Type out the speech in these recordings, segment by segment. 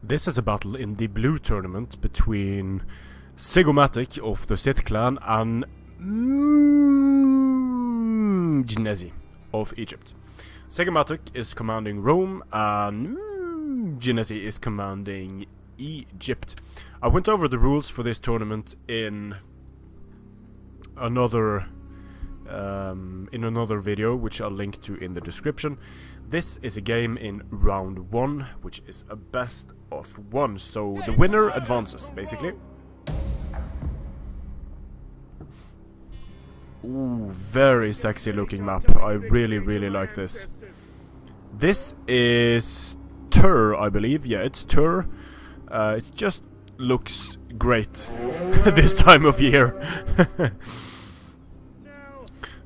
This is a battle in the blue tournament between Ziggomatic of the SITH clan and Mjnezzy of Egypt. Ziggomatic is commanding Rome and Mjnezzy is commanding Egypt. I went over the rules for this tournament in another video, which I'll link to in the description. This is a game in round 1, which is a best of 1, so the winner advances, basically. Ooh, very sexy looking map. I really like this. This is Tur, I believe. Yeah, it's Tur. It just looks great this time of year.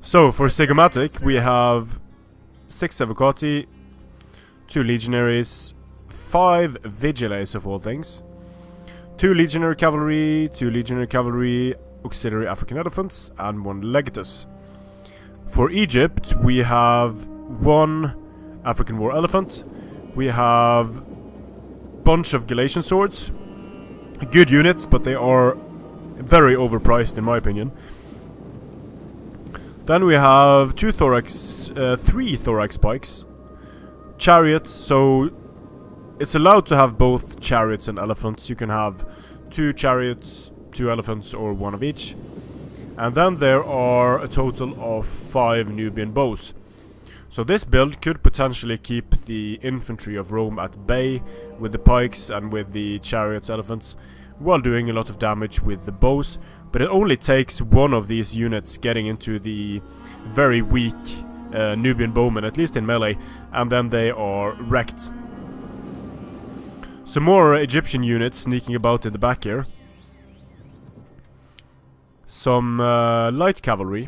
So for Ziggomatic we have 6 Evocati, 2 Legionaries, 5 Vigiles of all things, 2 Legionary Cavalry, 2 Legionary Cavalry, Auxiliary African Elephants, and 1 Legatus. For Egypt we have 1 African War Elephant, we have bunch of Galatian Swords, good units, but they are very overpriced in my opinion. Then we have 3 thorax pikes, chariots, so it's allowed to have both chariots and elephants. You can have 2 chariots, 2 elephants, or 1 of each. And then there are a total of 5 Nubian bows. So this build could potentially keep the infantry of Rome at bay with the pikes and with the chariots, elephants, while doing a lot of damage with the bows. But it only takes one of these units getting into the very weak Nubian bowmen, at least in melee, and then they are wrecked. Some more Egyptian units sneaking about in the back here. Some light cavalry.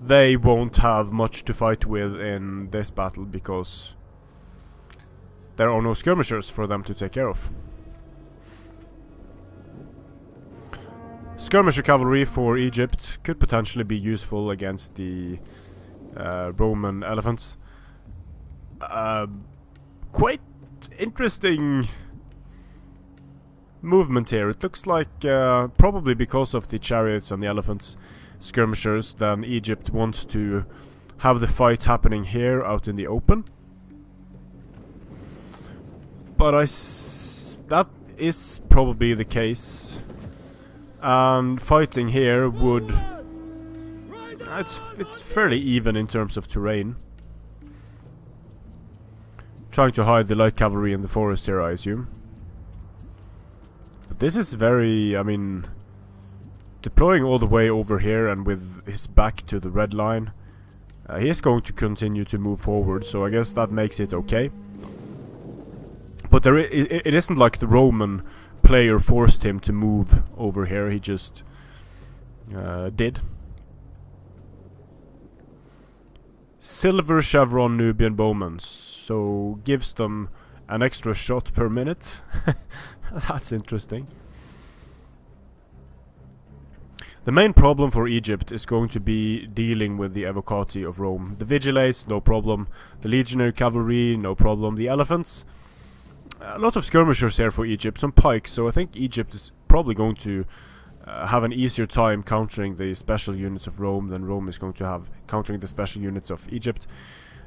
They won't have much to fight with in this battle because there are no skirmishers for them to take care of. Skirmisher cavalry for Egypt could potentially be useful against the Roman elephants. Quite interesting movement here. It looks like probably because of the chariots and the elephants, skirmishers, then Egypt wants to have the fight happening here out in the open. But that is probably the case. And fighting here would... It's fairly even in terms of terrain. Trying to hide the light cavalry in the forest here, I assume. But this is very... I mean... Deploying all the way over here and with his back to the red line. He is going to continue to move forward, so I guess that makes it okay. But it isn't like the Roman player forced him to move over here, he just did. Silver chevron Nubian bowmen, so gives them an extra shot per minute. That's interesting. The main problem for Egypt is going to be dealing with the Evocati of Rome. The Vigiles, no problem. The Legionary Cavalry, no problem. The elephants, a lot of skirmishers here for Egypt, some pikes, so I think Egypt is probably going to have an easier time countering the special units of Rome than Rome is going to have countering the special units of Egypt.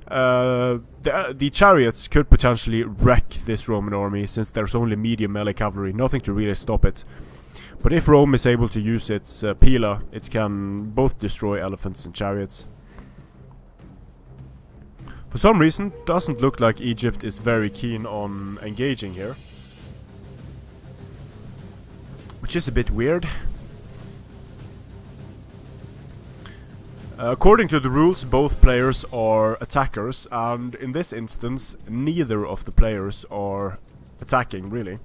The chariots could potentially wreck this Roman army, since there's only medium melee cavalry, nothing to really stop it. But if Rome is able to use its pila, it can both destroy elephants and chariots. For some reason, doesn't look like Egypt is very keen on engaging here. Which is a bit weird. According to the rules, both players are attackers, and in this instance, neither of the players are attacking, really.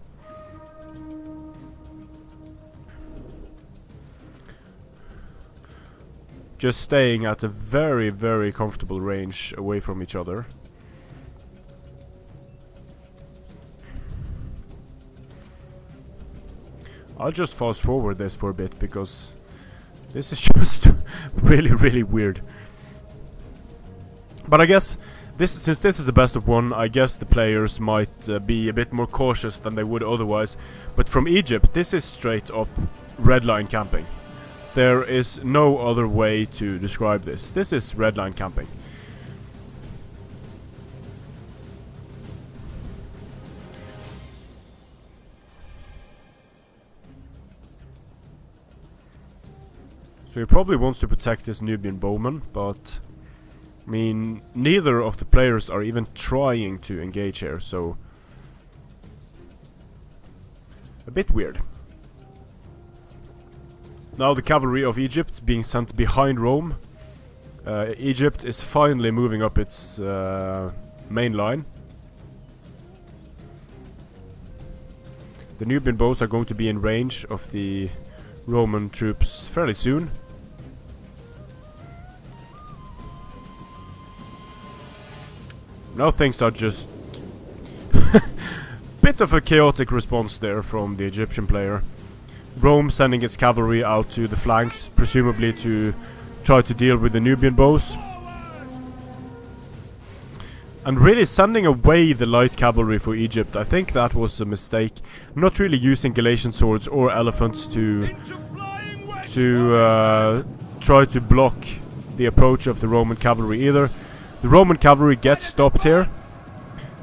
Just staying at a very comfortable range away from each other. I'll just fast forward this for a bit because this is just really weird. But I guess Since this is a best of one, I guess the players might be a bit more cautious than they would otherwise. But from Egypt, this is straight up red line camping. There is no other way to describe this. This is red line camping. So he probably wants to protect his Nubian bowman, but I mean, neither of the players are even trying to engage here, so a bit weird. Now the cavalry of Egypt being sent behind Rome. Egypt is finally moving up its main line. The Nubian bows are going to be in range of the Roman troops fairly soon. Now things are just bit of a chaotic response there from the Egyptian player. Rome sending its cavalry out to the flanks, presumably to try to deal with the Nubian bows. And really sending away the light cavalry for Egypt, I think that was a mistake. Not really using Galatian swords or elephants to try to block the approach of the Roman cavalry either. The Roman cavalry gets stopped here.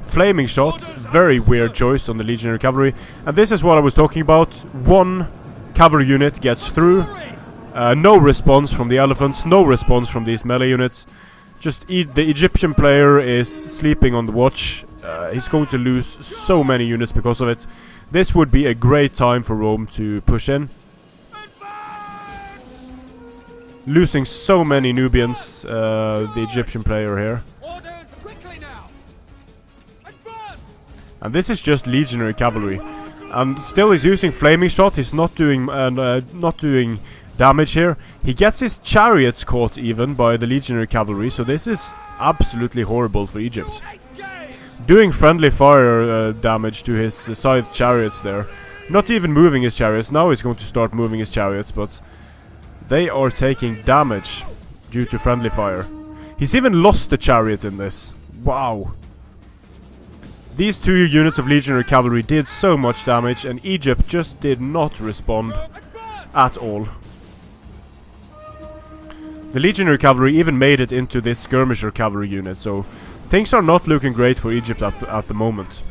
Flaming shot, very weird choice on the legionary cavalry. And this is what I was talking about. One cavalry unit gets through. No response from the elephants, no response from these melee units. Just the Egyptian player is sleeping on the watch. He's going to lose so many units because of it. This would be a great time for Rome to push in. Losing so many Nubians, the Egyptian player here. And this is just legionary cavalry. And still he's using flaming shot. He's not doing damage here. He gets his chariots caught even by the legionary cavalry. So this is absolutely horrible for Egypt. Doing friendly fire damage to his SITH chariots there. Not even moving his chariots. Now he's going to start moving his chariots, but they are taking damage due to friendly fire. He's even lost the chariot in this. Wow. These two units of legionary cavalry did so much damage, and Egypt just did not respond at all. The legionary cavalry even made it into this skirmisher cavalry unit, so things are not looking great for Egypt at the moment.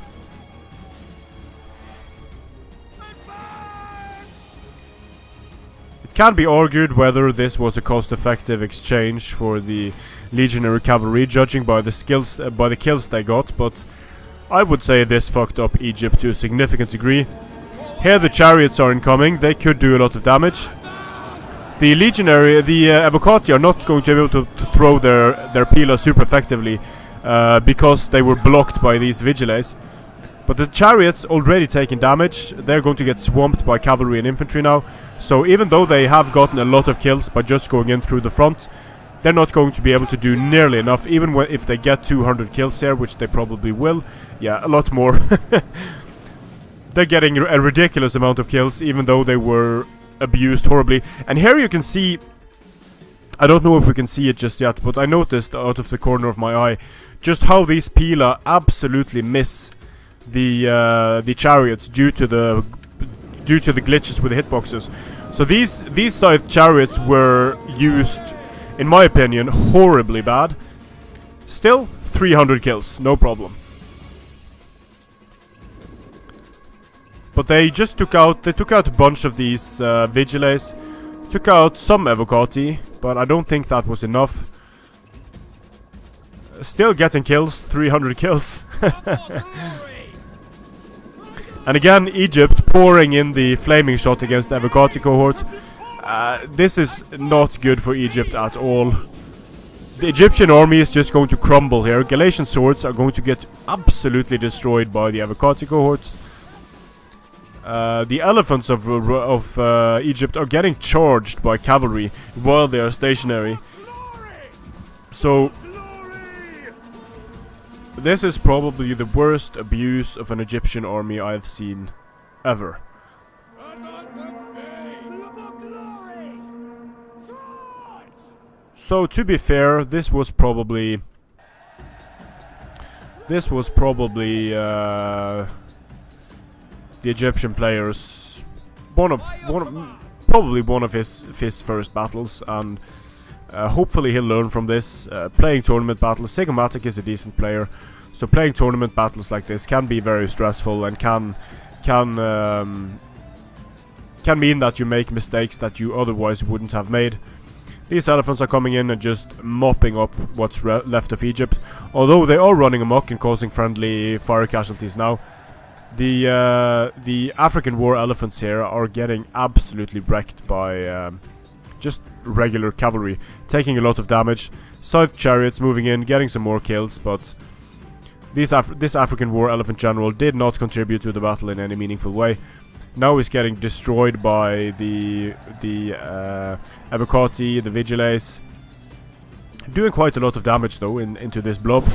It can be argued whether this was a cost-effective exchange for the legionary cavalry, judging by the kills they got, but I would say this fucked up Egypt to a significant degree. Here the chariots are incoming, they could do a lot of damage. The legionary, the Evocati are not going to be able to throw their pila super effectively because they were blocked by these vigiles. But the chariots already taking damage, they're going to get swamped by cavalry and infantry now. So even though they have gotten a lot of kills by just going in through the front, they're not going to be able to do nearly enough, even if they get 200 kills here, which they probably will. Yeah, a lot more. They're getting a ridiculous amount of kills, even though they were abused horribly. And here you can see, I don't know if we can see it just yet, but I noticed out of the corner of my eye just how these pila absolutely miss the chariots due to the glitches with the hitboxes. So these side chariots were used, in my opinion, horribly bad. Still, 300 kills, no problem. But they just took out a bunch of these vigiles, took out some Evocati, but I don't think that was enough. Still getting kills, 300 kills. And again, Egypt pouring in the flaming shot against the Evocati cohort. This is not good for Egypt at all. The Egyptian army is just going to crumble here. Galatian swords are going to get absolutely destroyed by the Evocati cohorts. The elephants of Egypt are getting charged by cavalry while they are stationary. So this is probably the worst abuse of an Egyptian army I've seen ever. So to be fair, this was probably This was probably the Egyptian players probably one of his first battles, and hopefully he'll learn from this. Playing tournament battles, Ziggomatic is a decent player, so playing tournament battles like this can be very stressful and can mean that you make mistakes that you otherwise wouldn't have made. These elephants are coming in and just mopping up what's left of Egypt, although they are running amok and causing friendly fire casualties now. The African war elephants here are getting absolutely wrecked by just regular cavalry, taking a lot of damage. SITH chariots moving in, getting some more kills, but this African war elephant general did not contribute to the battle in any meaningful way. Now he's getting destroyed by the Evocati, the Vigiles. Doing quite a lot of damage though into this blob.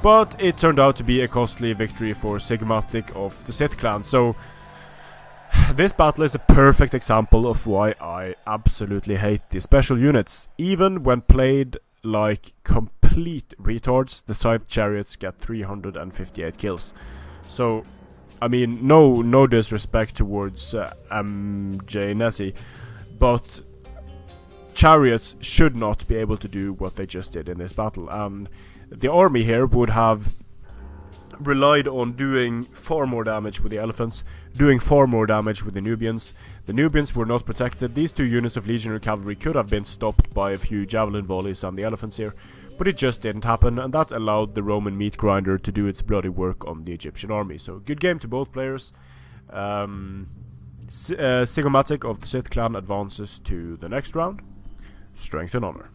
But it turned out to be a costly victory for Ziggomatic of the SITH clan. So this battle is a perfect example of why I absolutely hate the special units. Even when played like complete retards, the SITH chariots get 358 kills. So I mean, no disrespect towards Mjnezzy, but chariots should not be able to do what they just did in this battle, and the army here would have relied on doing far more damage with the elephants, doing far more damage with the Nubians. The Nubians were not protected. These two units of legionary cavalry could have been stopped by a few javelin volleys on the elephants here, but it just didn't happen, and that allowed the Roman meat grinder to do its bloody work on the Egyptian army. So good game to both players. Ziggomatic of the SITH clan advances to the next round. Strength and honor.